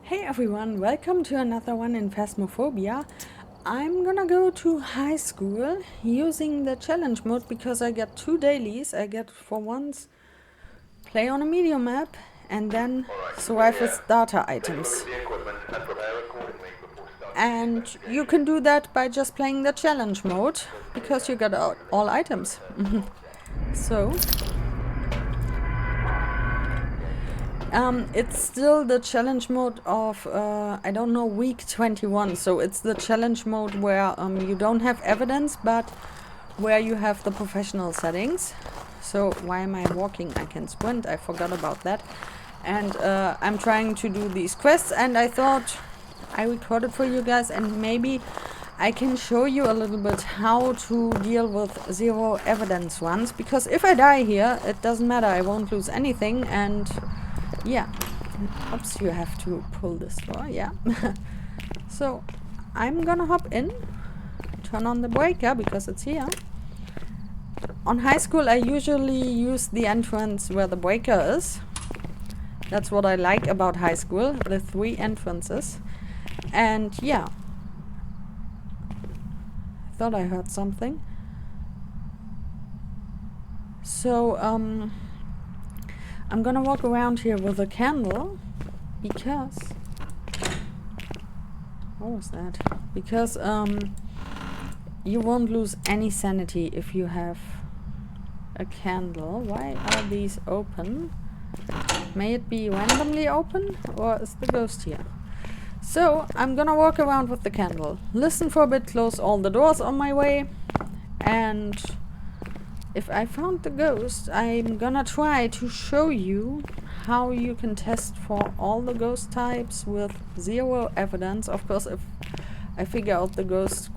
Hey everyone, welcome to another one in Phasmophobia. I'm gonna go to high school using the challenge mode because I get 2 dailies. I get for once play on a medium map and then survive with starter items. And you can do that by just playing the challenge mode because you get all items. So it's still the challenge mode of, I don't know, week 21. So it's the challenge mode where you don't have evidence, but where you have the professional settings. So why am I walking? I can sprint. I forgot about that. And I'm trying to do these quests, and I thought I recorded for you guys, and maybe I can show you a little bit how to deal with zero evidence ones. Because if I die here, it doesn't matter. I won't lose anything, and yeah. Oops, you have to pull this door, yeah. So I'm gonna hop in, turn on the breaker because it's here. On high school I usually use the entrance where the breaker is. That's what I like about high school, the 3 entrances. And yeah, I thought I heard something. So I'm gonna walk around here with a candle because what was that? Because you won't lose any sanity if you have a candle. Why are these open? May it be randomly open, or is the ghost here? So I'm gonna walk around with the candle, listen for a bit, close all the doors on my way, and if I found the ghost, I'm gonna try to show you how you can test for all the ghost types with zero evidence. Of course, if I figure out the ghost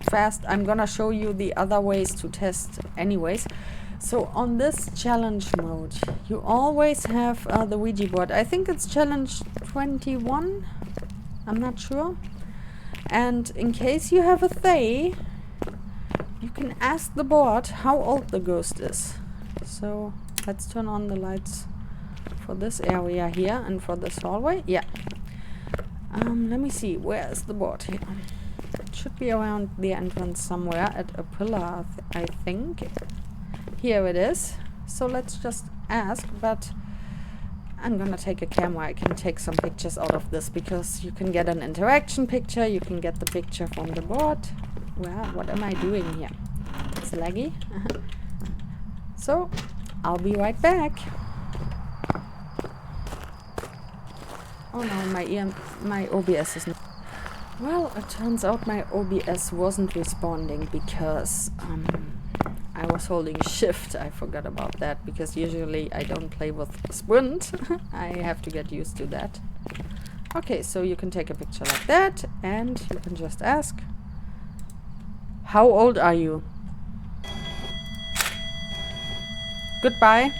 fast, I'm gonna show you the other ways to test anyways. So on this challenge mode, you always have the Ouija board. I think it's challenge 21, I'm not sure. And in case you have a Thay, you can ask the board how old the ghost is. So let's turn on the lights for this area here and for this hallway. Yeah. Let me see, where is the board here? It should be around the entrance somewhere at a pillar, I think. Here it is. So let's just ask, but I'm gonna take a camera. I can take some pictures out of this because you can get an interaction picture, you can get the picture from the board. Well, what am I doing here? It's laggy. So I'll be right back. Oh no, my OBS is not. Well, it turns out my OBS wasn't responding because I was holding shift. I forgot about that because usually I don't play with sprint. I have to get used to that. Okay, so you can take a picture like that and you can just ask, how old are you? Goodbye.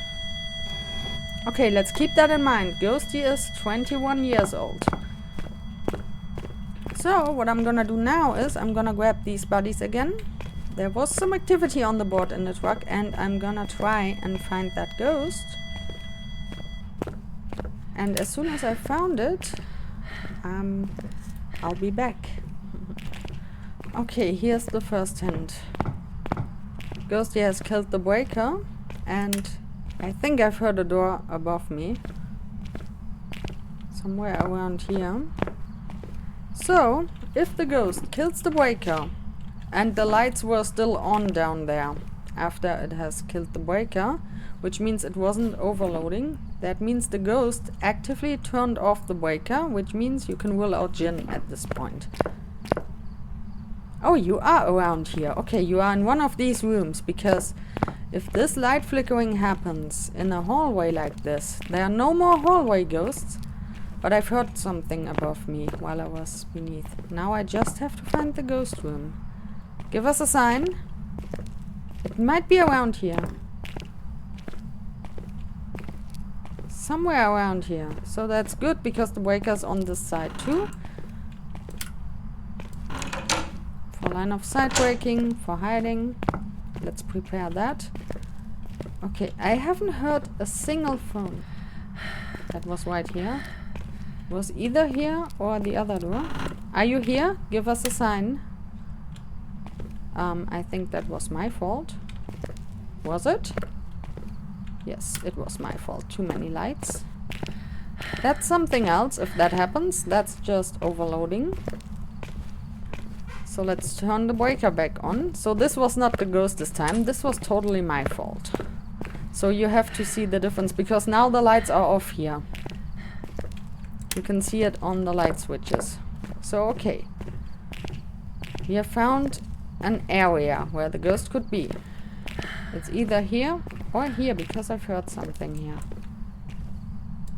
Okay, let's keep that in mind. Ghosty is 21 years old. So what I'm gonna do now is I'm gonna grab these buddies again. There was some activity on the board in the truck and I'm gonna try and find that ghost. And as soon as I found it, I'll be back. Okay, here's the first hint. Ghosty has killed the breaker, and I think I've heard a door above me. Somewhere around here. So, if the ghost kills the breaker, and the lights were still on down there after it has killed the breaker, which means it wasn't overloading, that means the ghost actively turned off the breaker, which means you can rule out Jinn at this point. Oh, you are around here. Okay, you are in one of these rooms, because if this light flickering happens in a hallway like this, there are no more hallway ghosts, but I've heard something above me while I was beneath. Now I just have to find the ghost room. Give us a sign. It might be around here. Somewhere around here. So that's good, because the breaker's on this side too. For line of sight breaking, for hiding. Let's prepare that. Okay, I haven't heard a single phone. That was right here. Was either here or the other door. Are you here? Give us a sign. I think that was my fault. Was it? Yes, it was my fault. Too many lights. That's something else if that happens. That's just overloading. So let's turn the breaker back on. So this was not the ghost this time. This was totally my fault. So you have to see the difference because now the lights are off here. You can see it on the light switches. So okay. We have found an area where the ghost could be. It's either here or here because I've heard something here.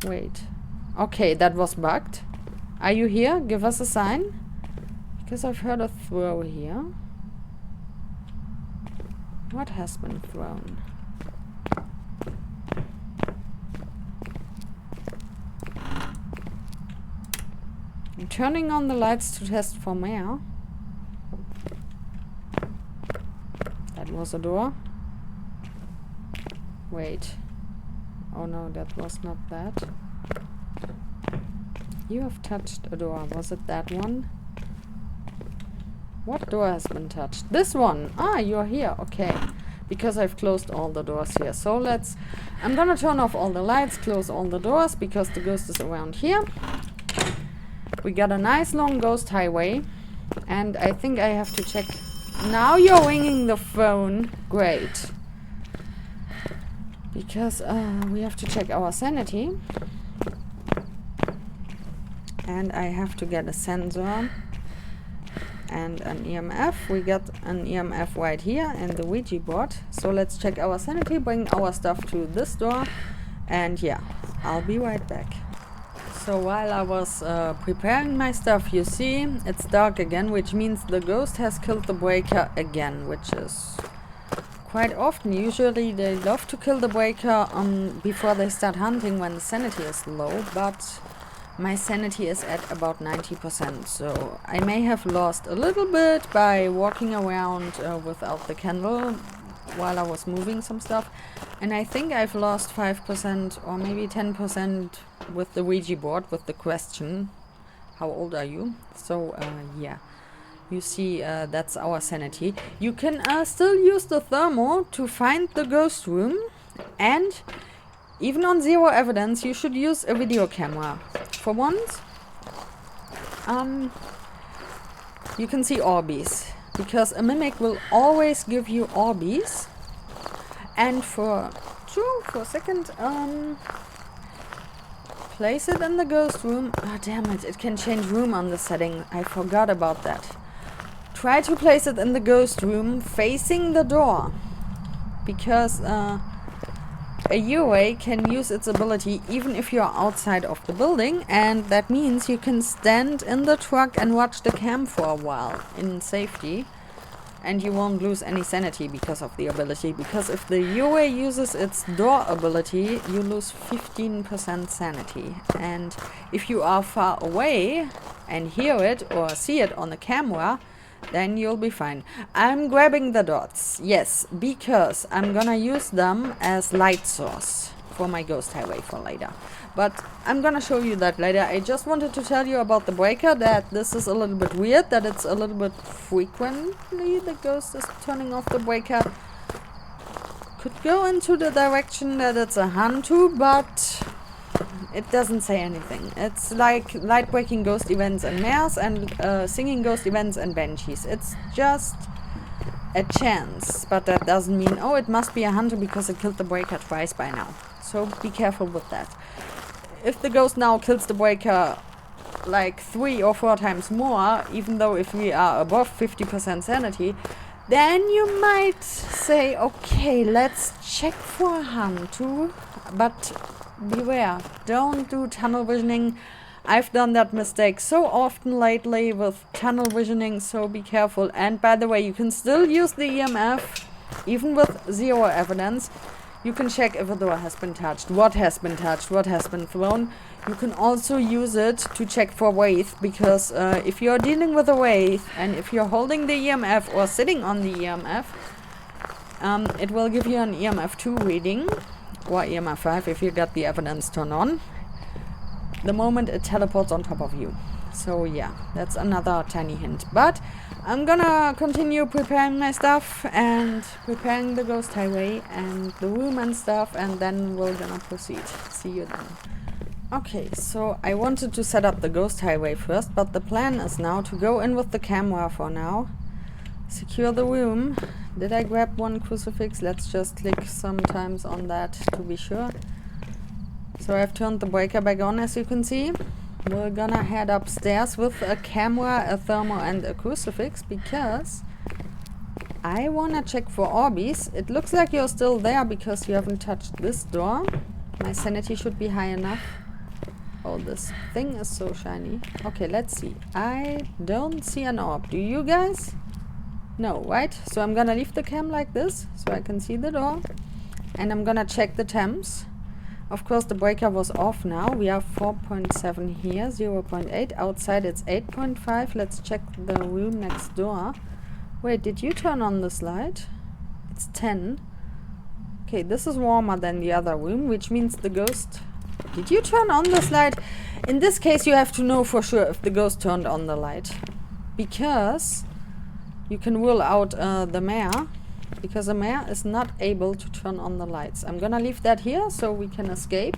Wait. Okay, that was bugged. Are you here? Give us a sign. Because I've heard a throw here. What has been thrown? I'm turning on the lights to test for more. That was a door. Wait. Oh no, that was not that. You have touched a door. Was it that one? What door has been touched? This one! Ah, you're here. Okay. Because I've closed all the doors here. So let's... I'm gonna turn off all the lights, close all the doors, because the ghost is around here. We got a nice long ghost highway. And I think I have to check... Now you're ringing the phone. Great. Because we have to check our sanity. And I have to get a sensor and an EMF. We got an EMF right here and the Ouija board. So let's check our sanity, bring our stuff to this door. And yeah, I'll be right back. So while I was preparing my stuff, you see, it's dark again, which means the ghost has killed the breaker again, which is quite often. Usually they love to kill the breaker before they start hunting when the sanity is low, but my sanity is at about 90%, so I may have lost a little bit by walking around without the candle while I was moving some stuff. And I think I've lost 5% or maybe 10% with the Ouija board, with the question, how old are you? So yeah, you see that's our sanity. You can still use the thermo to find the ghost room, and even on zero evidence you should use a video camera. For once, you can see orbies, because a mimic will always give you orbies. And for a second, place it in the ghost room. Oh damn it, it can change room on the setting. I forgot about that. Try to place it in the ghost room facing the door, because a UA can use its ability even if you're outside of the building, and that means you can stand in the truck and watch the cam for a while in safety, and you won't lose any sanity because of the ability. Because if the UA uses its door ability, you lose 15% sanity, and if you are far away and hear it or see it on the camera, then you'll be fine. I'm grabbing the dots, yes, because I'm gonna use them as light source for my ghost highway for later. But I'm gonna show you that later. I just wanted to tell you about the breaker, that this is a little bit weird, that it's a little bit frequently the ghost is turning off the breaker. Could go into the direction that it's a Hantu, but it doesn't say anything. It's like light-breaking ghost events and mares, and singing ghost events and banshees. It's just a chance, but that doesn't mean, oh, it must be a hunter because it killed the breaker twice by now. So be careful with that. If the ghost now kills the breaker like 3 or 4 times more, even though if we are above 50% sanity, then you might say, okay, let's check for a hunter, but beware, don't do tunnel visioning. I've done that mistake so often lately with tunnel visioning, so be careful. And by the way, you can still use the EMF even with zero evidence. You can check if a door has been touched, what has been touched, what has been thrown. You can also use it to check for wraith, because if you're dealing with a wraith and if you're holding the EMF or sitting on the EMF, it will give you an EMF 2 reading, or EMF 5 if you got the evidence turned on. the moment it teleports on top of you. So yeah, that's another tiny hint. But I'm gonna continue preparing my stuff and preparing the ghost highway and the room and stuff, and then we're gonna proceed. See you then. Okay, so I wanted to set up the ghost highway first, but the plan is now to go in with the camera for now. Secure the room. Did I grab one crucifix? Let's just click sometimes on that to be sure. So I've turned the breaker back on, as you can see. We're gonna head upstairs with a camera, a thermo and a crucifix because I wanna check for Orbeez. It looks like you're still there because you haven't touched this door. My sanity should be high enough. Oh, this thing is so shiny. Okay, let's see. I don't see an orb. Do you guys? No, right? So I'm gonna leave the cam like this so I can see the door. And I'm gonna check the temps. Of course, the breaker was off now. We are 4.7 here, 0.8. Outside it's 8.5. Let's check the room next door. Wait, did you turn on this light? It's 10. Okay, this is warmer than the other room, which means the ghost... Did you turn on this light? In this case, you have to know for sure if the ghost turned on the light. Because you can rule out the mayor. Because the mayor is not able to turn on the lights. I'm gonna leave that here so we can escape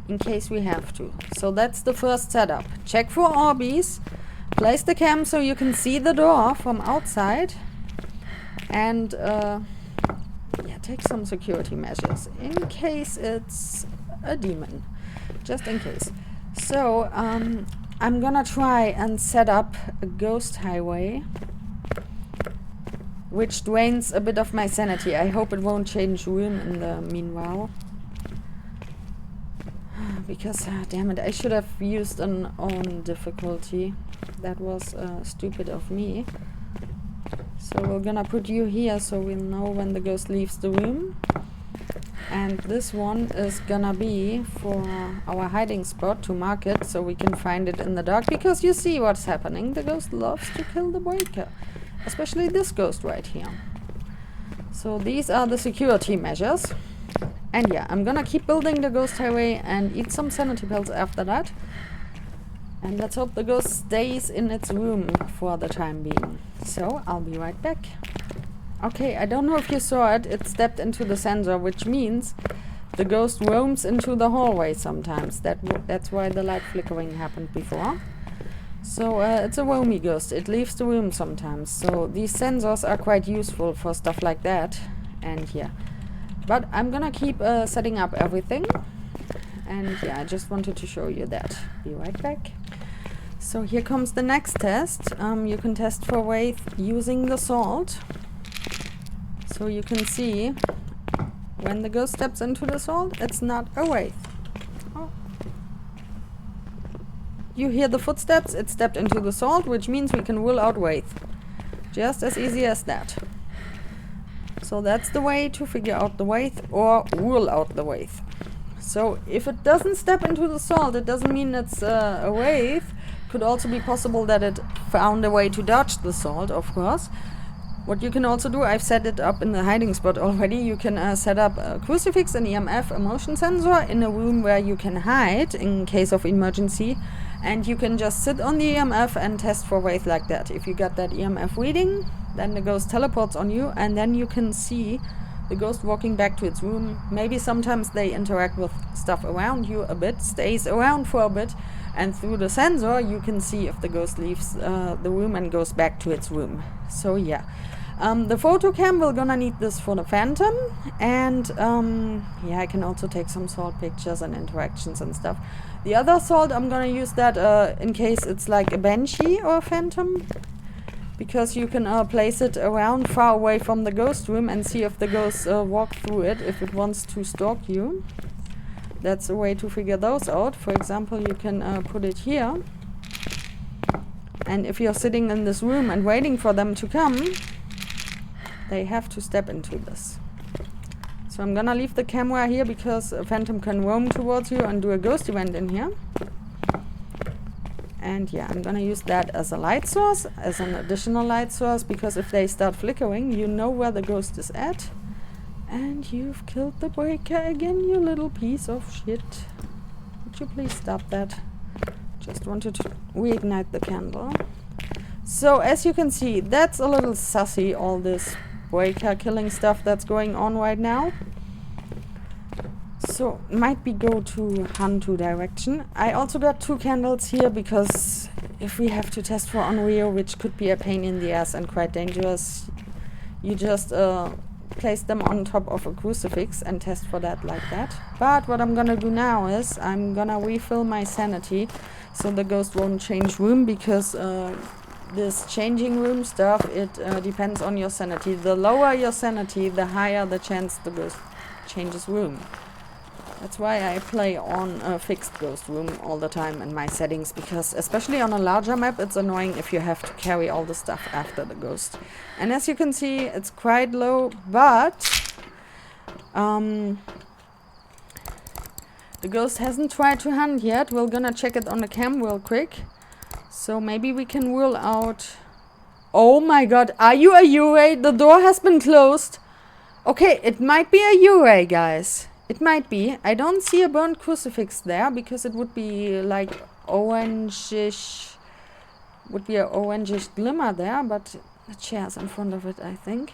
in case we have to. So that's the first setup. Check for Orbeez. Place the cam so you can see the door from outside. And yeah, take some security measures in case it's a demon. Just in case. So I'm gonna try and set up a ghost highway, which drains a bit of my sanity. I hope it won't change room in the meanwhile. Because, damn it, I should have used an own difficulty. That was stupid of me. So we're gonna put you here so we'll know when the ghost leaves the room. And this one is gonna be for our hiding spot to mark it so we can find it in the dark. Because you see what's happening. The ghost loves to kill the breaker. Especially this ghost right here. So these are the security measures. And yeah, I'm gonna keep building the ghost highway and eat some sanity pills after that. And let's hope the ghost stays in its room for the time being. So I'll be right back. Okay, I don't know if you saw it. It stepped into the sensor, which means the ghost roams into the hallway sometimes. That's why the light flickering happened before. So it's a roamy ghost. It leaves the room sometimes. So these sensors are quite useful for stuff like that. And yeah. But I'm gonna keep setting up everything. And yeah, I just wanted to show you that. Be right back. So here comes the next test. You can test for wraith using the salt. So you can see when the ghost steps into the salt, it's not a wraith. Oh. You hear the footsteps, it stepped into the salt, which means we can rule out wraith. Just as easy as that. So that's the way to figure out the wraith or rule out the wraith. So if it doesn't step into the salt, it doesn't mean it's a wraith. Could also be possible that it found a way to dodge the salt, of course. What you can also do, I've set it up in the hiding spot already. You can set up a crucifix, an EMF, a motion sensor in a room where you can hide in case of emergency. And you can just sit on the EMF and test for wraith like that. If you got that EMF reading, then the ghost teleports on you, and then you can see the ghost walking back to its room. Maybe sometimes they interact with stuff around you a bit, stays around for a bit, and through the sensor you can see if the ghost leaves the room and goes back to its room. So yeah. The photo cam, we're gonna need this for the phantom, and yeah, I can also take some salt pictures and interactions and stuff. The other salt, I'm gonna use that in case it's like a banshee or a phantom, because you can place it around far away from the ghost room and see if the ghost walks through it if it wants to stalk you. That's a way to figure those out. For example, you can put it here, and if you're sitting in this room and waiting for them to come, they have to step into this. So I'm gonna leave the camera here because a phantom can roam towards you and do a ghost event in here. And yeah, I'm gonna use that as a light source, as an additional light source, because if they start flickering, you know where the ghost is at. And you've killed the breaker again, you little piece of shit. Could you please stop that? Just wanted to reignite the candle. So as you can see, that's a little sussy, all this breaker killing stuff that's going on right now. So might be go to Hantu direction. I also got 2 candles here because if we have to test for unreal, which could be a pain in the ass and quite dangerous, you just place them on top of a crucifix and test for that like that. But what I'm gonna do now is I'm gonna refill my sanity so the ghost won't change room, because this changing room stuff, it depends on your sanity. The lower your sanity, the higher the chance the ghost changes room. That's why I play on a fixed ghost room all the time in my settings, because especially on a larger map, it's annoying if you have to carry all the stuff after the ghost. And as you can see, it's quite low, but the ghost hasn't tried to hunt yet. We're gonna check it on the cam real quick. So maybe we can rule out... Oh my god, are you a UA? The door has been closed. Okay, it might be a UA, guys. It might be. I don't see a burnt crucifix there, because it would be like orangish... Would be an orangish glimmer there, but the chair's in front of it, I think.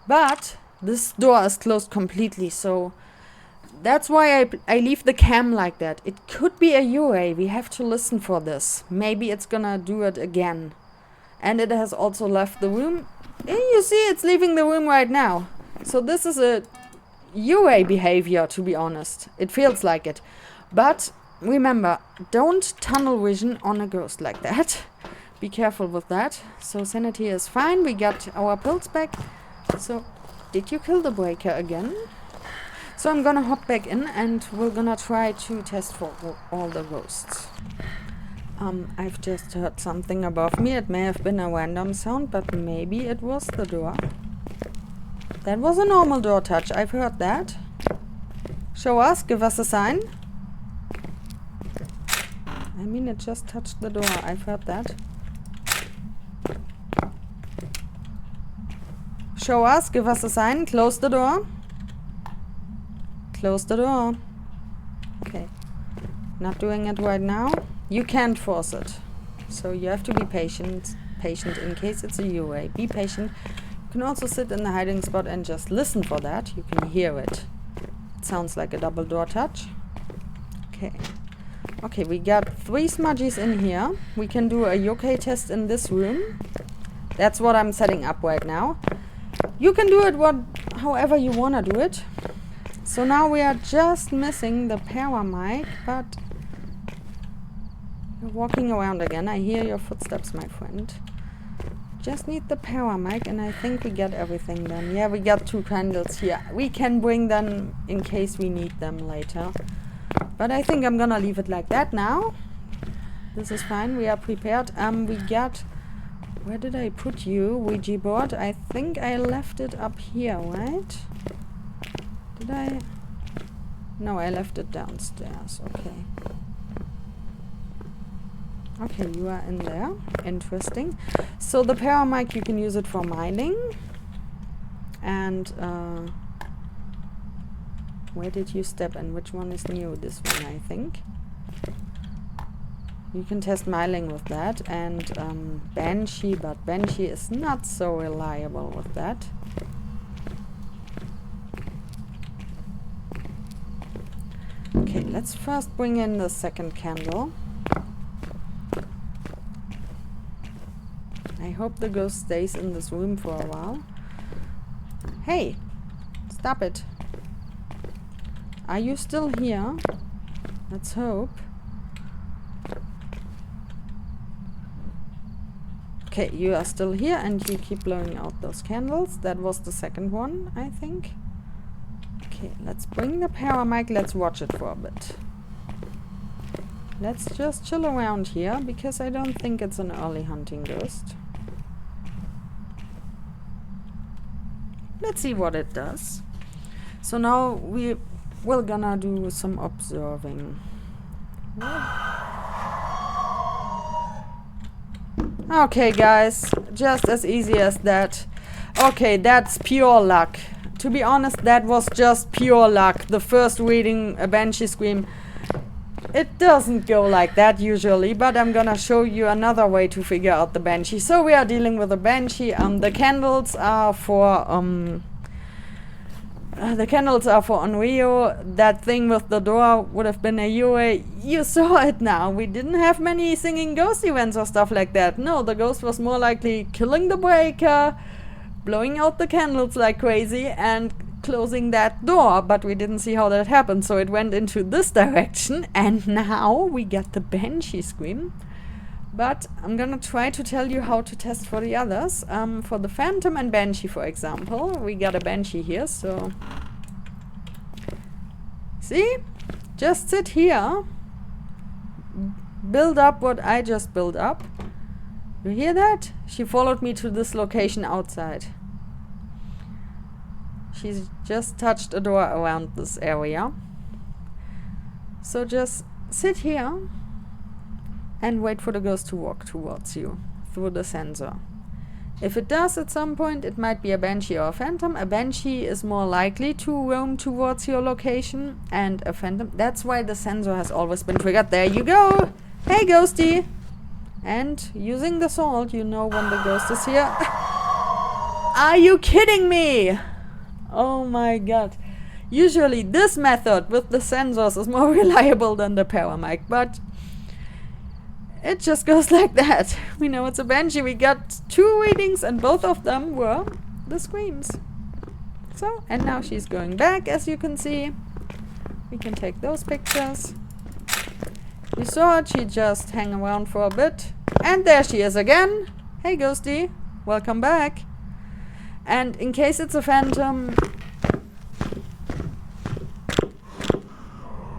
But this door is closed completely, so... That's why I leave the cam like that. It could be a UA. We have to listen for this. Maybe it's gonna do it again. And it has also left the room. You see, it's leaving the room right now. So this is a UA behavior, to be honest. It feels like it. But remember, don't tunnel vision on a ghost like that. Be careful with that. So sanity is fine. We got our pills back. So did you kill the breaker again? So I'm gonna hop back in and we're gonna try to test for all the ghosts. I've just heard something above me. It may have been a random sound, but maybe it was the door. That was a normal door touch. I've heard that. Show us, give us a sign. I mean, it just touched the door. I've heard that. Show us, give us a sign. Close the door. Close the door. Okay. Not doing it right now. You can't force it. So you have to be patient in case it's a UA. Be patient. You can also sit in the hiding spot and just listen for that. You can hear it. It sounds like a double door touch. Okay. Okay, we got 3 smudgies in here. We can do a yokai test in this room. That's what I'm setting up right now. You can do it however you wanna do it. So now we are just missing the paramic, but you're walking around again. I hear your footsteps, my friend. Just need the paramic, and I think we got everything done. Yeah, we got 2 candles here. We can bring them in case we need them later. But I think I'm gonna leave it like that now. This is fine. We are prepared. We got... Where did I put you? Ouija board. I think I left it up here, right? Did I? No, I left it downstairs. Okay. Okay, you are in there. Interesting. So the paramic, you can use it for mining. And where did you step in? Which one is new? This one, I think. You can test mining with that. And Banshee, but Banshee is not so reliable with that. Okay, let's first bring in the second candle. I hope the ghost stays in this room for a while. Hey! Stop it! Are you still here? Let's hope. Okay, you are still here and you keep blowing out those candles. That was the second one, I think. Okay, let's bring the paramic. Let's watch it for a bit. Let's just chill around here, because I don't think it's an early hunting ghost. Let's see what it does. So now we're gonna do some observing. Okay, guys, just as easy as that. Okay, that's pure luck. To be honest, that was just pure luck. The first reading, a Banshee Scream. It doesn't go like that usually, but I'm gonna show you another way to figure out the banshee. So we are dealing with a banshee. The candles are for Onryo. That thing with the door would have been a Yue. You saw it now. We didn't have many singing ghost events or stuff like that. No, the ghost was more likely killing the breaker, blowing out the candles like crazy, and closing that door, but we didn't see how that happened, so it went into this direction, and now we get the banshee scream. But I'm gonna try to tell you how to test for the others. For the phantom and banshee, for example, we got a banshee here, so see? Just sit here, build up what I just built up. You hear that? She followed me to this location outside. She's just touched a door around this area. So just sit here and wait for the ghost to walk towards you through the sensor. If it does at some point, it might be a banshee or a phantom. A banshee is more likely to roam towards your location, and a phantom, that's why the sensor has always been triggered. There you go! Hey, ghosty! And using the salt, you know when the ghost is here. Are you kidding me? Oh my god. Usually this method with the sensors is more reliable than the paramic, but it just goes like that. We know it's a banshee. We got 2 readings and both of them were the screams. So, and now she's going back, as you can see. We can take those pictures. You saw it, she just hang around for a bit. And there she is again. Hey ghosty, welcome back. And in case it's a phantom,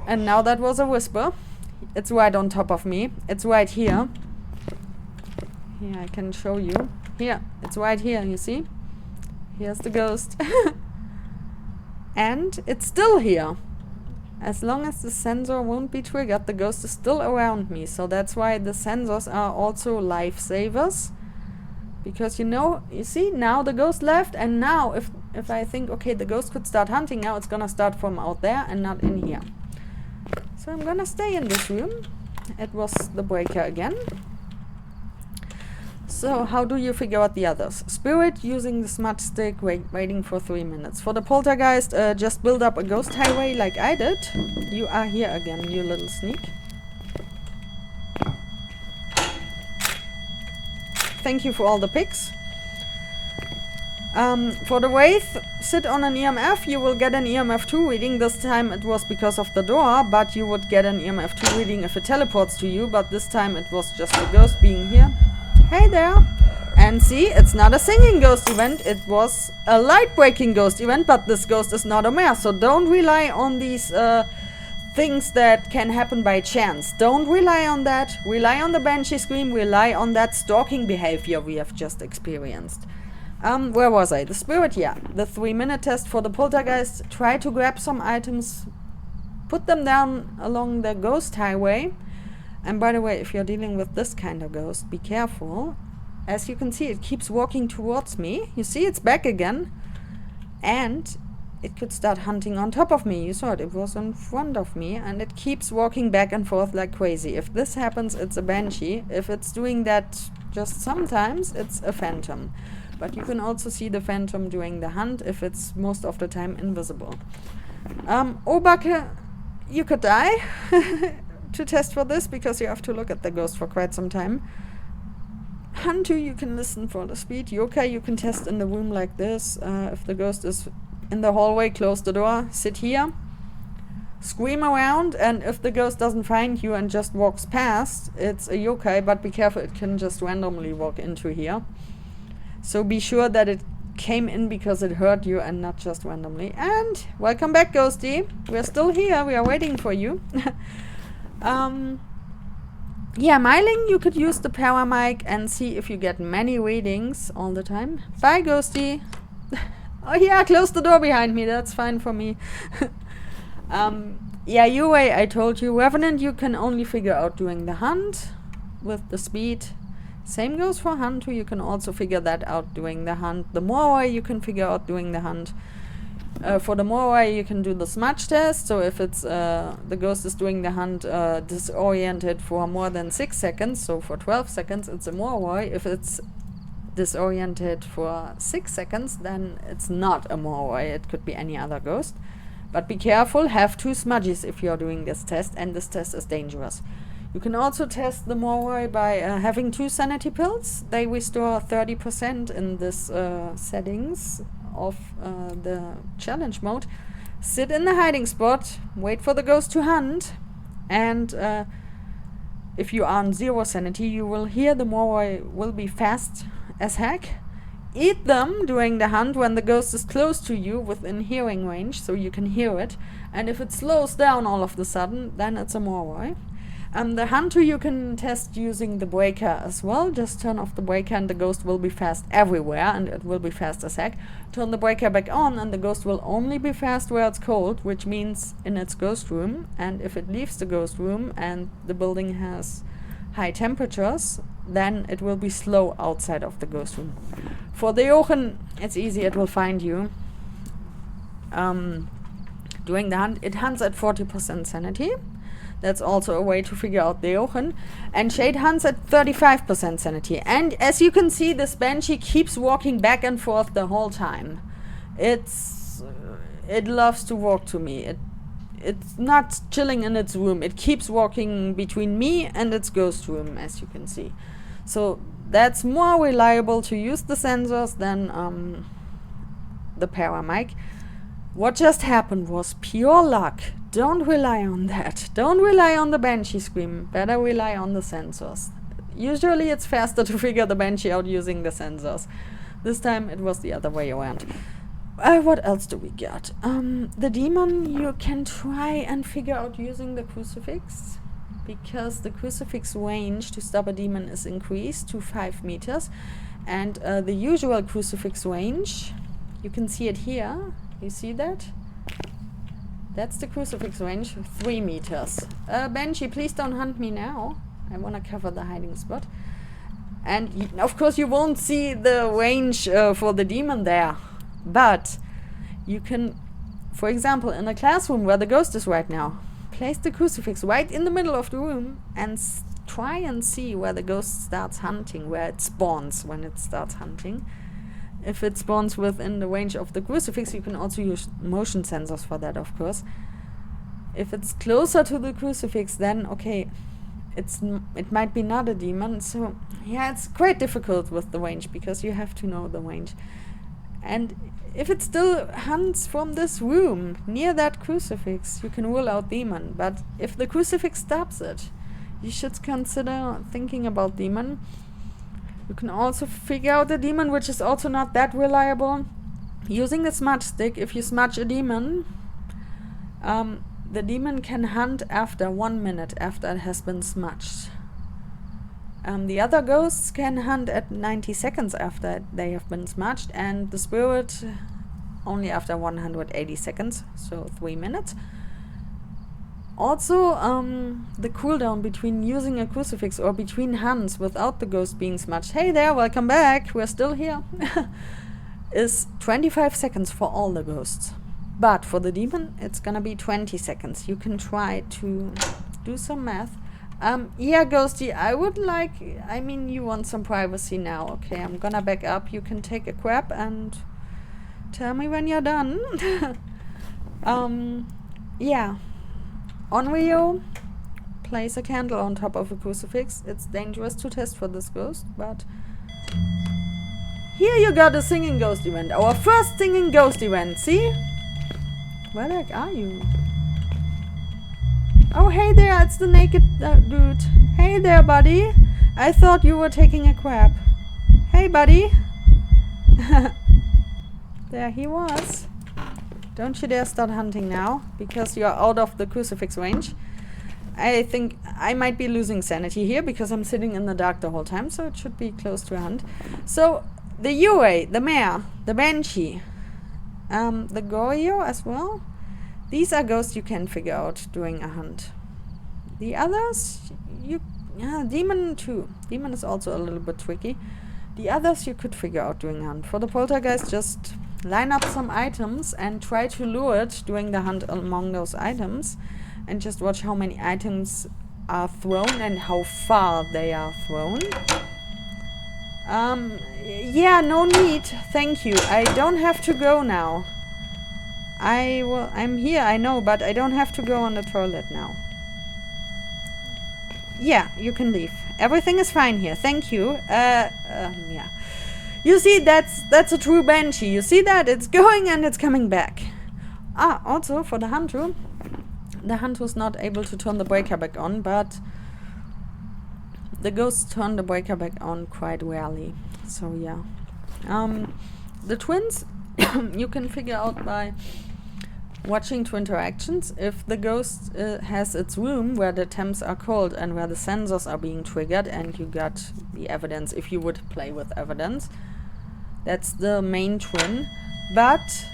and now that was a whisper, it's right on top of me, it's right here. Here, I can show you. Here, it's right here, you see? Here's the ghost. And it's still here. As long as the sensor won't be triggered, the ghost is still around me. So that's why the sensors are also lifesavers. Because you see, now the ghost left, and now if I think, okay, the ghost could start hunting, now it's gonna start from out there and not in here. So I'm gonna stay in this room. It was the breaker again. So how do you figure out the others? Spirit, using the smudge stick, waiting for 3 minutes. For the poltergeist, just build up a ghost highway like I did. You are here again, you little sneak. Thank you for all the pics. For the wraith, sit on an EMF. You will get an EMF 2 reading. This time it was because of the door, but you would get an EMF 2 reading if it teleports to you. But this time it was just the ghost being here. Hey there! And see, it's not a singing ghost event. It was a light-breaking ghost event, but this ghost is not a mare. So don't rely on these things that can happen by chance. Don't rely on that. Rely on the banshee scream. Rely on that stalking behavior we have just experienced. Where was I? The spirit, yeah. The 3-minute test for the poltergeist. Try to grab some items, put them down along the ghost highway. And by the way, if you're dealing with this kind of ghost, be careful. As you can see, it keeps walking towards me. You see, it's back again. And it could start hunting on top of me. You saw it. It was in front of me. And it keeps walking back and forth like crazy. If this happens, it's a banshee. If it's doing that just sometimes, it's a phantom. But you can also see the phantom doing the hunt if it's most of the time invisible. Obake, you could die to test for this because you have to look at the ghost for quite some time. Hantu, you can listen for the speed. Yokai, you can test in the room like this. If the ghost is in the hallway, close the door, sit here, scream around, and if the ghost doesn't find you and just walks past, it's a yokai, but be careful, it can just randomly walk into here. So be sure that it came in because it heard you and not just randomly. And welcome back, ghosty. We're still here, we are waiting for you. Yeah, Myling, you could use the paramic and see if you get many readings all the time. Bye, ghosty. Oh yeah, close the door behind me, that's fine for me. Yeah, Yue, I told you. Revenant, you can only figure out doing the hunt with the speed. Same goes for Hantu, you can also figure that out doing the hunt. The more you can figure out doing the hunt. For the Moroi, you can do the smudge test. So if it's the ghost is doing the hunt disoriented for more than 6 seconds, so for 12 seconds, it's a Moroi. If it's disoriented for 6 seconds, then it's not a Moroi. It could be any other ghost. But be careful, have 2 smudges if you're doing this test, and this test is dangerous. You can also test the Moroi by having 2 Sanity Pills. They restore 30% in this settings of the challenge mode. Sit in the hiding spot, wait for the ghost to hunt, and if you are on 0 sanity, you will hear the Moroi will be fast as heck. Eat them during the hunt when the ghost is close to you within hearing range, so you can hear it. And if it slows down all of a sudden, then it's a Moroi. The hunter you can test using the breaker as well. Just turn off the breaker and the ghost will be fast everywhere, and it will be fast as heck. Turn the breaker back on and the ghost will only be fast where it's cold, which means in its ghost room. And if it leaves the ghost room and the building has high temperatures, then it will be slow outside of the ghost room. For the Jochen, it's easy, it will find you. During the hunt, it hunts at 40% sanity. That's also a way to figure out the Jochen. And Shade hunts at 35% sanity. And as you can see, this Banshee keeps walking back and forth the whole time. It loves to walk to me. It's not chilling in its room. It keeps walking between me and its ghost room, as you can see. So that's more reliable to use the sensors than the Paramic. What just happened was pure luck. Don't rely on that. Don't rely on the Banshee scream. Better rely on the sensors. Usually it's faster to figure the Banshee out using the sensors. This time it was the other way around. What else do we got? The demon you can try and figure out using the crucifix, because the crucifix range to stop a demon is increased to 5 meters. And the usual crucifix range, you can see it here. You see that? That's the crucifix range, 3 meters. Banshee, please don't hunt me now. I want to cover the hiding spot. And of course you won't see the range for the demon there. But you can, for example, in a classroom where the ghost is right now, place the crucifix right in the middle of the room and try and see where the ghost starts hunting, where it spawns when it starts hunting. If it spawns within the range of the crucifix, you can also use motion sensors for that, of course. If it's closer to the crucifix, then okay, it might be not a demon. So yeah, it's quite difficult with the range because you have to know the range. And if it still hunts from this room near that crucifix, you can rule out demon. But if the crucifix stops it, you should consider thinking about demon. You can also figure out the demon, which is also not that reliable. Using the smudge stick, if you smudge a demon, the demon can hunt after 1 minute after it has been smudged. The other ghosts can hunt at 90 seconds after they have been smudged, and the spirit only after 180 seconds, so 3 minutes. Also, the cooldown between using a crucifix or between hunts without the ghost being smudged, hey there, welcome back, we're still here, is 25 seconds for all the ghosts. But for the demon, it's gonna be 20 seconds. You can try to do some math. Yeah, Ghosty, I mean, you want some privacy now. Okay, I'm gonna back up. You can take a crap and tell me when you're done. Yeah. On Rio, place a candle on top of a crucifix. It's dangerous to test for this ghost, but here you got a singing ghost event. Our first singing ghost event, see? Where the heck are you? Oh, hey there, it's the naked dude. Hey there, buddy. I thought you were taking a crap. Hey, buddy. There he was. Don't you dare start hunting now, because you're out of the crucifix range. I think I might be losing sanity here, because I'm sitting in the dark the whole time, so it should be close to a hunt. So, the Yue, the mare, the Banshee, the Goyo as well. These are ghosts you can figure out during a hunt. The others, Demon too. Demon is also a little bit tricky. The others you could figure out during a hunt. For the Poltergeist, just line up some items and try to lure it during the hunt among those items, and just watch how many items are thrown and how far they are thrown. Yeah, no need, thank you. I don't have to go now. I'm here, I know, but I don't have to go on the toilet now. Yeah, you can leave. Everything is fine here, thank you. Yeah. You see, that's a true banshee. You see that? It's going and it's coming back. Ah, also for the Hantu. The Hantu's not able to turn the breaker back on, but the ghosts turn the breaker back on quite rarely. So yeah. The twins you can figure out by watching two interactions. If the ghost has its room where the temps are cold and where the sensors are being triggered, and you got the evidence if you would play with evidence, that's the main twin. But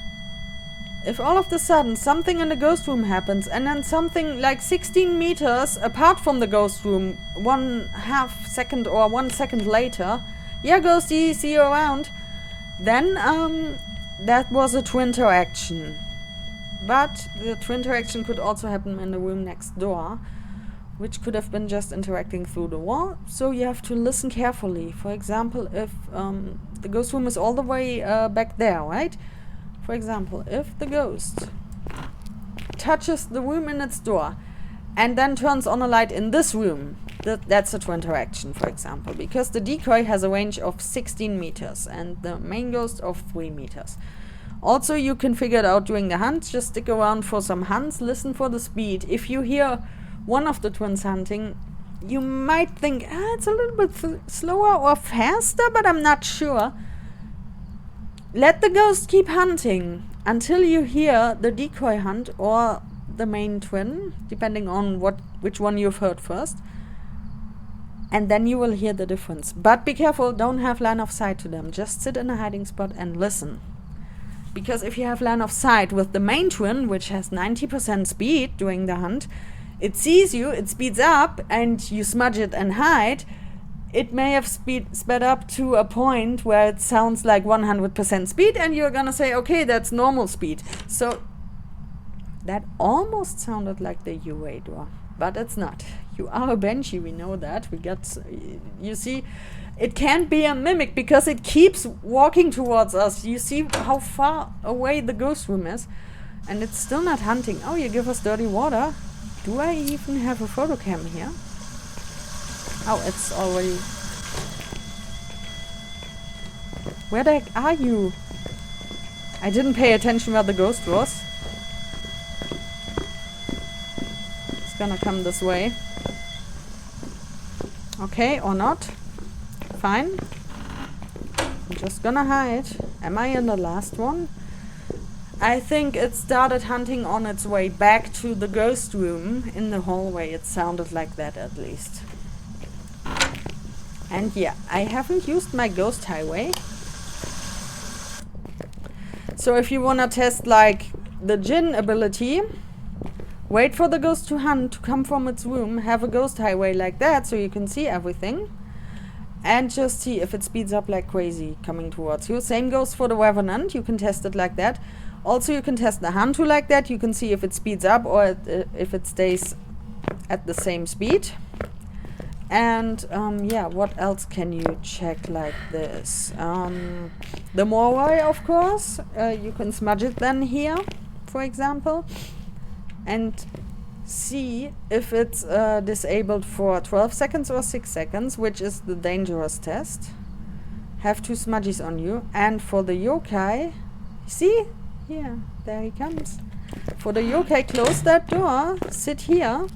if all of a sudden something in the ghost room happens, and then something like 16 meters apart from the ghost room, 1/2 second or 1 second later, yeah, ghosty, see you around, then that was a twin interaction. But the twin interaction could also happen in the room next door, which could have been just interacting through the wall. So you have to listen carefully. For example, if the ghost room is all the way back there, right? For example, if the ghost touches the room in its door and then turns on a light in this room, that's a twin interaction, for example, because the decoy has a range of 16 meters and the main ghost of 3 meters. Also, you can figure it out during the hunt. Just stick around for some hunts, listen for the speed. If you hear one of the twins hunting, you might think, it's a little bit slower or faster, but I'm not sure. Let the ghost keep hunting until you hear the decoy hunt or the main twin, depending on which one you've heard first. And then you will hear the difference. But be careful, don't have line of sight to them. Just sit in a hiding spot and listen. Because if you have line of sight with the main twin, which has 90% speed during the hunt, it sees you, it speeds up, and you smudge it and hide. It may have sped up to a point where it sounds like 100% speed, and you're gonna say, okay, that's normal speed. So that almost sounded like the UA door, but it's not. You are a banshee, we know that. You see, it can't be a mimic because it keeps walking towards us. You see how far away the ghost room is, and it's still not hunting. Oh, you give us dirty water. Do I even have a photo cam here? Oh, it's already... Where the heck are you? I didn't pay attention where the ghost was. It's gonna come this way. Okay, or not. Fine. I'm just gonna hide. Am I in the last one? I think it started hunting on its way back to the ghost room in the hallway. It sounded like that at least. And yeah, I haven't used my ghost highway. So if you wanna test like the Jinn ability, wait for the ghost to hunt to come from its room, have a ghost highway like that so you can see everything, and just see if it speeds up like crazy coming towards you. Same goes for the Revenant, you can test it like that. Also you can test the Hantu like that, you can see if it speeds up or if it stays at the same speed. And yeah, what else can you check like this? The Moroi, of course, you can smudge it then here, for example, and see if it's disabled for 12 seconds or 6 seconds, which is the dangerous test. Have 2 smudges on you. And for the yokai, see? Here, there he comes. For the yokai, close that door, sit here,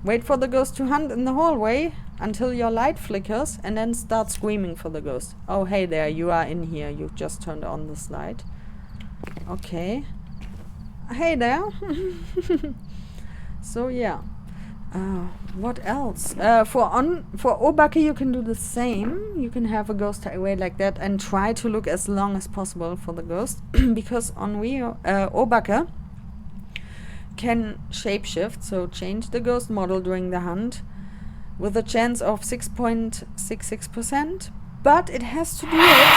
wait for the ghost to hunt in the hallway until your light flickers, and then start screaming for the ghost. Oh, hey there, you are in here. You just turned on this light. Okay. Hey there. So yeah. What else? For Obake you can do the same. You can have a ghost highway like that and try to look as long as possible for the ghost. Because Obake can shapeshift, so change the ghost model during the hunt with a chance of 6.66%, but it has to do it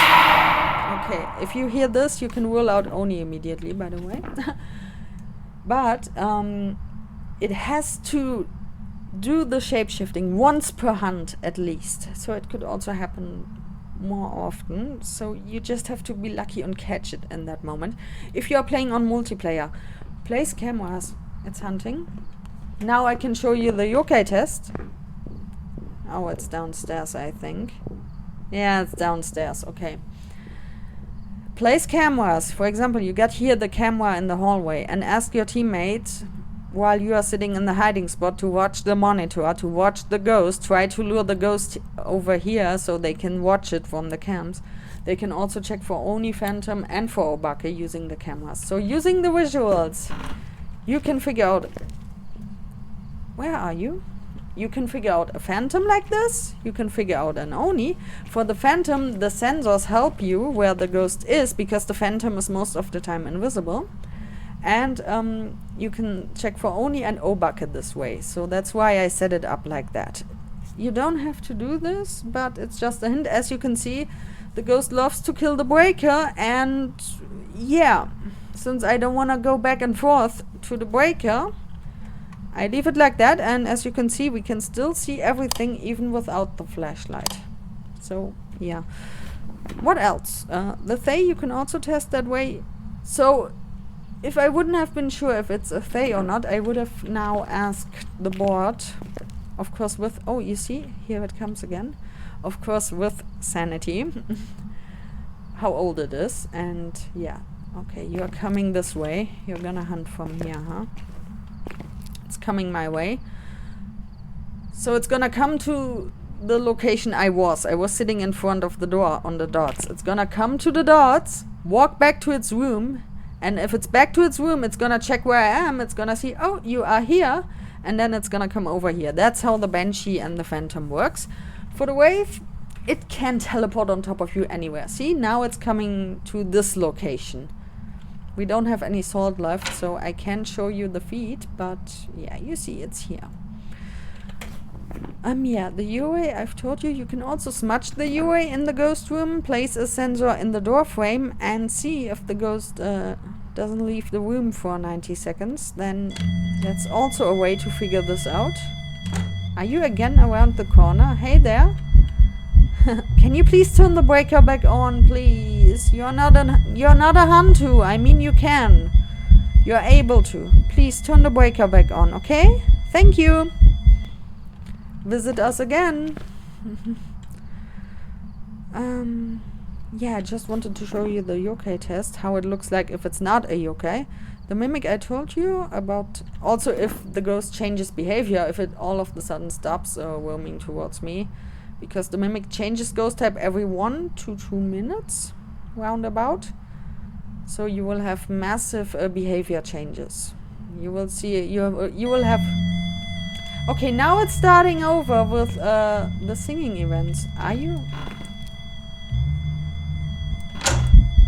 Okay, if you hear this, you can rule out Oni immediately, by the way. But it has to do the shape-shifting once per hunt at least. So it could also happen more often. So you just have to be lucky and catch it in that moment. If you are playing on multiplayer, place cameras. It's hunting. Now I can show you the yokai test. Oh, it's downstairs, I think. Yeah, it's downstairs. Okay. Place cameras. For example, you got here the camera in the hallway and ask your teammate while you are sitting in the hiding spot to watch the monitor, to watch the ghost. Try to lure the ghost over here so they can watch it from the cams. They can also check for Oni, Phantom and for Obake using the cameras. So using the visuals, you can figure out... Where are you? You can figure out a Phantom like this. You can figure out an Oni. For the Phantom, the sensors help you where the ghost is, because the Phantom is most of the time invisible. And you can check for Oni and Obake this way. So that's why I set it up like that. You don't have to do this, but it's just a hint. As you can see, the ghost loves to kill the breaker. And yeah, since I don't want to go back and forth to the breaker, I leave it like that, and as you can see, we can still see everything even without the flashlight. So, yeah. What else? The Thay you can also test that way. So, if I wouldn't have been sure if it's a Thay or not, I would have now asked the board. Of course with... Oh, you see? Here it comes again. Of course with Sanity. How old it is. And, yeah. Okay, you are coming this way. You're gonna hunt from here, huh? It's coming my way. So it's gonna come to the location I was. I was sitting in front of the door on the dots. It's gonna come to the dots, walk back to its room, and if it's back to its room, it's gonna check where I am. It's gonna see, oh, you are here, and then it's gonna come over here. That's how the Banshee and the Phantom works. For the Wave, it can teleport on top of you anywhere. See, now it's coming to this location. We don't have any salt left, so I can't show you the feed, but yeah, you see it's here. Yeah, the UA, I've told you, you can also smudge the UA in the ghost room, place a sensor in the door frame, and see if the ghost doesn't leave the room for 90 seconds. Then that's also a way to figure this out. Are you again around the corner? Hey there! Can you please turn the breaker back on, please? You're not a Hantu. I mean, you can. You're able to. Please turn the breaker back on, okay? Thank you. Visit us again. Yeah, I just wanted to show you the yokai test, how it looks like if it's not a yokai. The mimic I told you about, also if the ghost changes behavior, if it all of a sudden stops roaming towards me. Because the mimic changes ghost type every 1 to 2 minutes, roundabout. So you will have massive behavior changes. You will see, you will have... Okay, now it's starting over with the singing events. Are you...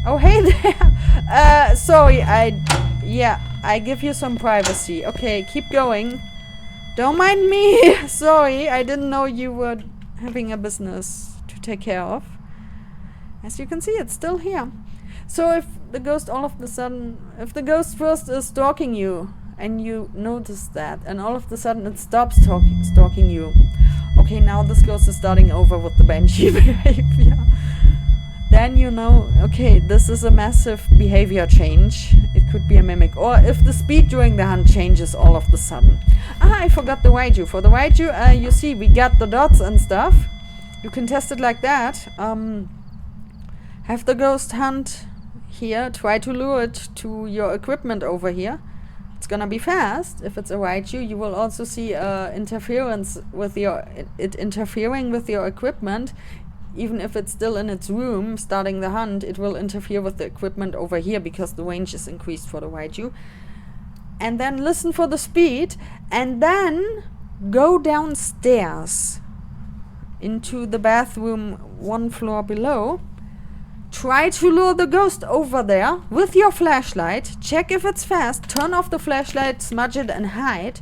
Oh, hey there! Sorry, I give you some privacy. Okay, keep going. Don't mind me! Sorry, I didn't know you were having a business to take care of. As you can see, it's still here. So if the ghost all of a sudden, if the ghost first is stalking you and you notice that, and all of a sudden it stops stalking you, okay, now this ghost is starting over with the Banshee behavior, then you know, okay, this is a massive behavior change. It could be a mimic. Or if the speed during the hunt changes all of a sudden. Ah, I forgot the Ouija. For the Ouija, you see, we got the dots and stuff. You can test it like that. Have the ghost hunt here. Try to lure it to your equipment over here. It's gonna be fast. If it's a Ouija, you will also see interference with it interfering with your equipment. Even if it's still in its room, starting the hunt, it will interfere with the equipment over here because the range is increased for the Ouija. And then listen for the speed, and then go downstairs into the bathroom 1 floor below. Try to lure the ghost over there with your flashlight. Check if it's fast. Turn off the flashlight, smudge it, and hide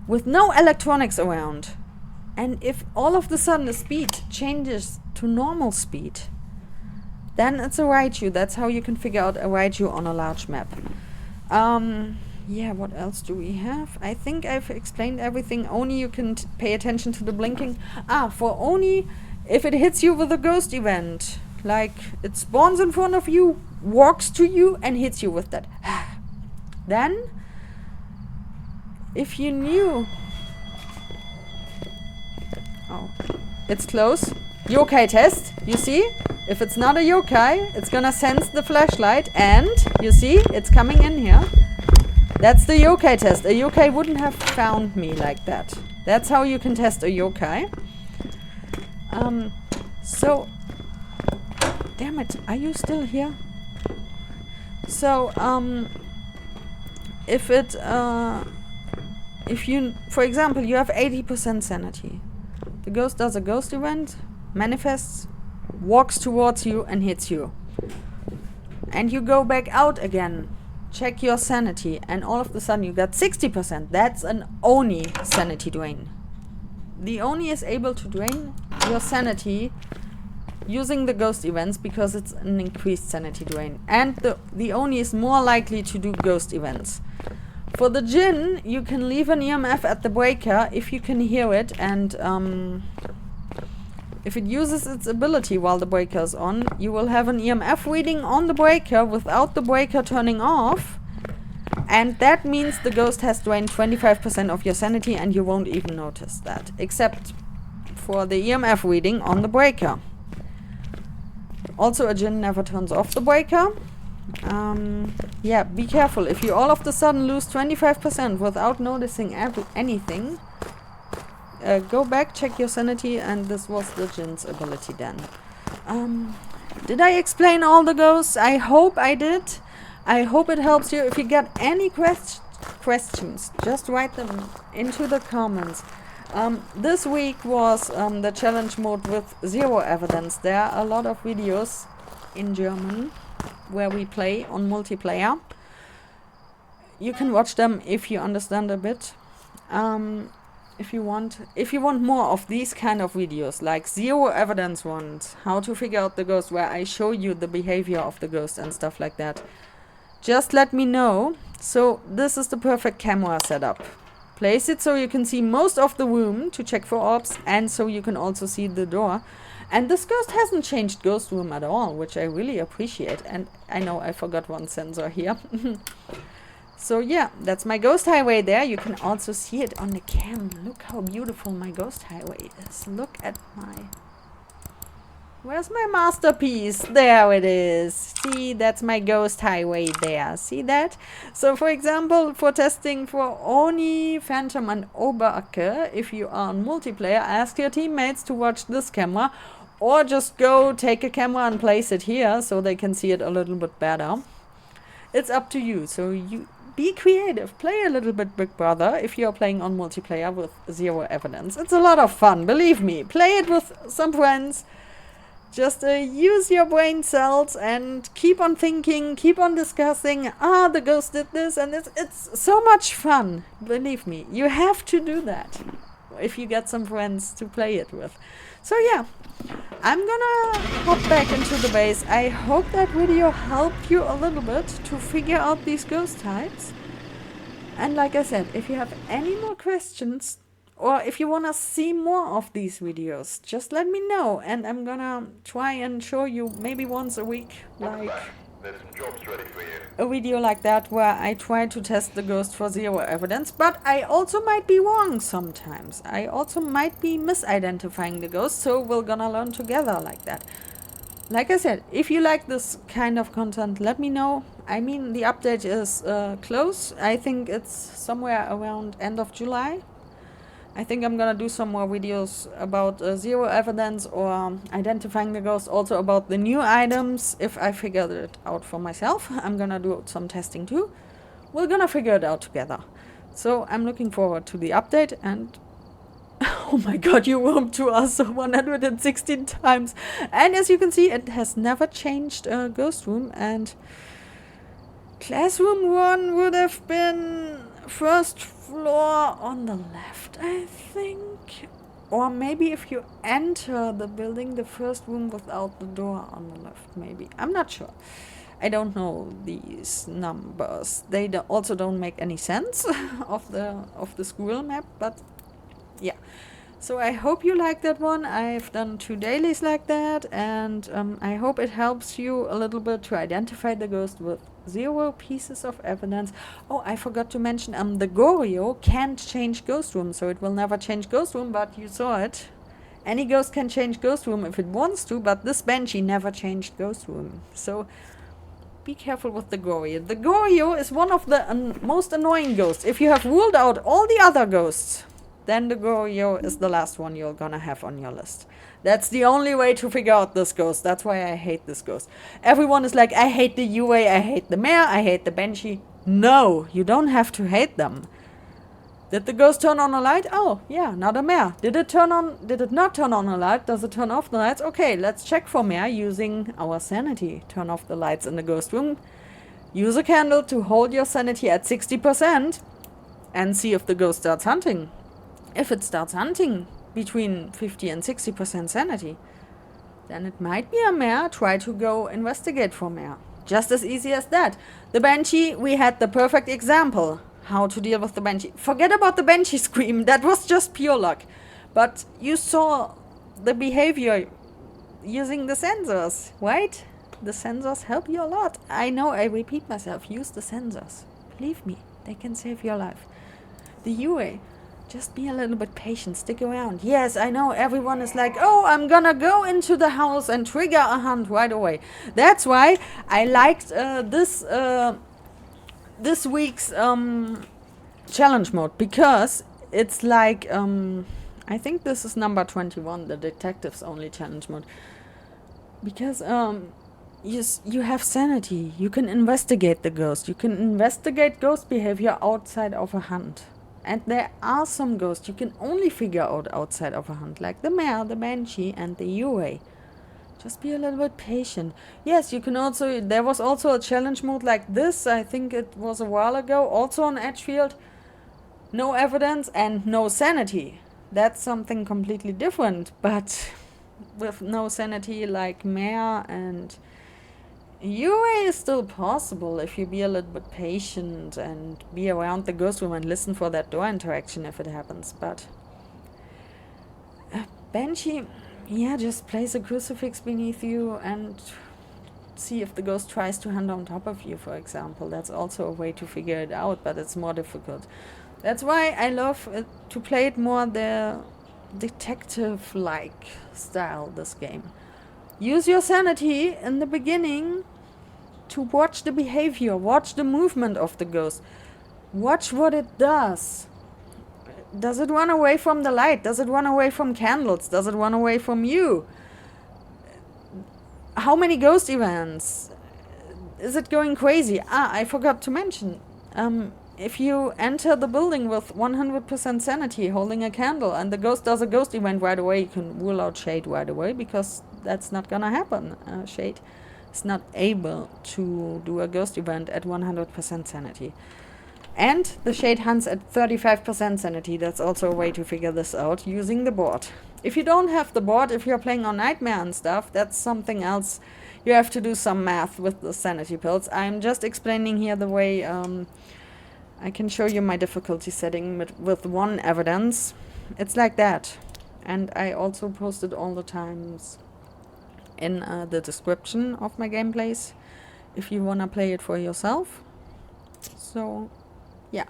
with no electronics around. And if all of a sudden the speed changes to normal speed, then it's a Ouija. That's how you can figure out a Ouija on a large map. Yeah, what else do we have? I think I've explained everything. Oni, you can pay attention to the blinking. For Oni, if it hits you with a ghost event, like it spawns in front of you, walks to you, and hits you with that. Then, if you knew... Oh, it's close. Yokai test, you see? If it's not a yokai, it's gonna sense the flashlight, and, you see, it's coming in here. That's the yokai test. A yokai wouldn't have found me like that. That's how you can test a yokai. So... Damn it, are you still here? So, if you, for example, you have 80% sanity. The ghost does a ghost event, manifests, walks towards you and hits you. And you go back out again. Check your sanity, and all of a sudden you got 60%. That's an Oni sanity drain. The Oni is able to drain your sanity using the ghost events because it's an increased sanity drain. And the Oni is more likely to do ghost events. For the Jinn, you can leave an EMF at the breaker if you can hear it, and if it uses its ability while the breaker is on, you will have an EMF reading on the breaker without the breaker turning off, and that means the ghost has drained 25% of your sanity and you won't even notice that, except for the EMF reading on the breaker. Also, a Jinn never turns off the breaker. Yeah, be careful. If you all of a sudden lose 25% without noticing anything, go back, check your sanity, and this was the Jinn's ability then. Did I explain all the ghosts? I hope I did. I hope it helps you. If you got any questions, just write them into the comments. This week was the challenge mode with zero evidence. There are a lot of videos in German where we play on multiplayer. You can watch them if you understand a bit. If you want more of these kind of videos, like zero evidence ones, how to figure out the ghost, where I show you the behavior of the ghost and stuff like that, just let me know. So this is the perfect camera setup. Place it so you can see most of the room to check for orbs, and so you can also see the door. And this ghost hasn't changed ghost room at all, which I really appreciate. And I know I forgot one sensor here. So yeah, that's my ghost highway there. You can also see it on the cam. Look how beautiful my ghost highway is. Look at my... Where's my masterpiece? There it is. See, that's my ghost highway there. See that? So for example, for testing for Oni, Phantom and Oberacke, if you are on multiplayer, ask your teammates to watch this camera, or just go take a camera and place it here so they can see it a little bit better. It's up to you. So you be creative. Play a little bit Big Brother if you're playing on multiplayer with zero evidence. It's a lot of fun, believe me. Play it with some friends. Just use your brain cells and keep on thinking, keep on discussing. The ghost did this, and it's so much fun. Believe me, you have to do that if you get some friends to play it with. So yeah, I'm gonna hop back into the base. I hope that video helped you a little bit to figure out these ghost types. And like I said, if you have any more questions, or if you want to see more of these videos, just let me know, and I'm gonna try and show you maybe once a week, like there's some jobs ready for you. A video like that where I try to test the ghost for zero evidence. But I also might be wrong sometimes. I also might be misidentifying the ghost, so we're gonna learn together like that. Like I said, if you like this kind of content, let me know. I mean, the update is close. I think it's somewhere around end of July. I think I'm gonna do some more videos about zero evidence or identifying the ghost, also about the new items. If I figured it out for myself, I'm gonna do some testing too. We're gonna figure it out together. So I'm looking forward to the update, and oh my god, you roamed to us 116 times. And as you can see, it has never changed ghost room, and classroom 1 would have been first floor on the left, I think, Or maybe if you enter the building, the first room without the door on the left, maybe. I'm not sure. I don't know these numbers. They also don't make any sense of the school map, but yeah. So I hope you like that one. I've done 2 dailies like that, and I hope it helps you a little bit to identify the ghost with 0 pieces of evidence. Oh, I forgot to mention, the Goryo can't change ghost room, so it will never change ghost room, but you saw it. Any ghost can change ghost room if it wants to, but this Banshee never changed ghost room. So be careful with the Goryo. The Goryo is one of the most annoying ghosts. If you have ruled out all the other ghosts, then the Goryo is the last one you're gonna have on your list. That's the only way to figure out this ghost. That's why I hate this ghost. Everyone is like, I hate the UA, I hate the Mare, I hate the Banshee. No, you don't have to hate them. Did the ghost turn on a light? Oh, yeah, not a Mare. Did it not turn on a light? Does it turn off the lights? Okay, let's check for Mare using our sanity. Turn off the lights in the ghost room. Use a candle to hold your sanity at 60% and see if the ghost starts hunting. If it starts hunting between 50 and 60% sanity, then it might be a Mare. Try to go investigate for Mare. Just as easy as that. The Banshee, we had the perfect example. How to deal with the Banshee. Forget about the Banshee scream. That was just pure luck. But you saw the behavior using the sensors, right? The sensors help you a lot. I know, I repeat myself. Use the sensors. Believe me, they can save your life. The UA. Just be a little bit patient. Stick around. Yes, I know everyone is like, oh, I'm gonna go into the house and trigger a hunt right away. That's why I liked this week's challenge mode, because it's like I think this is number 21, the detectives only challenge mode, because you have sanity. You can investigate the ghost. You can investigate ghost behavior outside of a hunt. And there are some ghosts you can only figure out outside of a hunt, like the Mare, the Banshee, and the UA. Just be a little bit patient. Yes, you can also... There was also a challenge mode like this. I think it was a while ago. Also on Edgefield. No evidence and no sanity. That's something completely different. But with no sanity like Mare and UA is still possible if you be a little bit patient and be around the ghost room and listen for that door interaction if it happens. But Banshee... Yeah, just place a crucifix beneath you and see if the ghost tries to hunt on top of you, for example. That's also a way to figure it out, but it's more difficult. That's why I love to play it more the detective-like style, this game. Use your sanity in the beginning to watch the behavior, watch the movement of the ghost. Watch what it does. Does it run away from the light? Does it run away from candles? Does it run away from you? How many ghost events? Is it going crazy? Ah, I forgot to mention. If you enter the building with 100% sanity holding a candle and the ghost does a ghost event right away, you can rule out Shade right away, because that's not gonna happen. Shade is not able to do a ghost event at 100% sanity. And the Shade hunts at 35% sanity. That's also a way to figure this out using the board. If you don't have the board, if you're playing on Nightmare and stuff, that's something else. You have to do some math with the Sanity Pills. I'm just explaining here the way I can show you my difficulty setting with one evidence. It's like that. And I also posted all the times in the description of my gameplays if you wanna play it for yourself. So... yeah.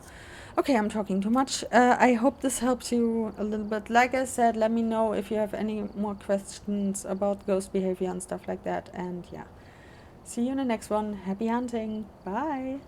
Okay, I'm talking too much. I hope this helps you a little bit. Like I said, let me know if you have any more questions about ghost behavior and stuff like that. And yeah, see you in the next one. Happy hunting. Bye.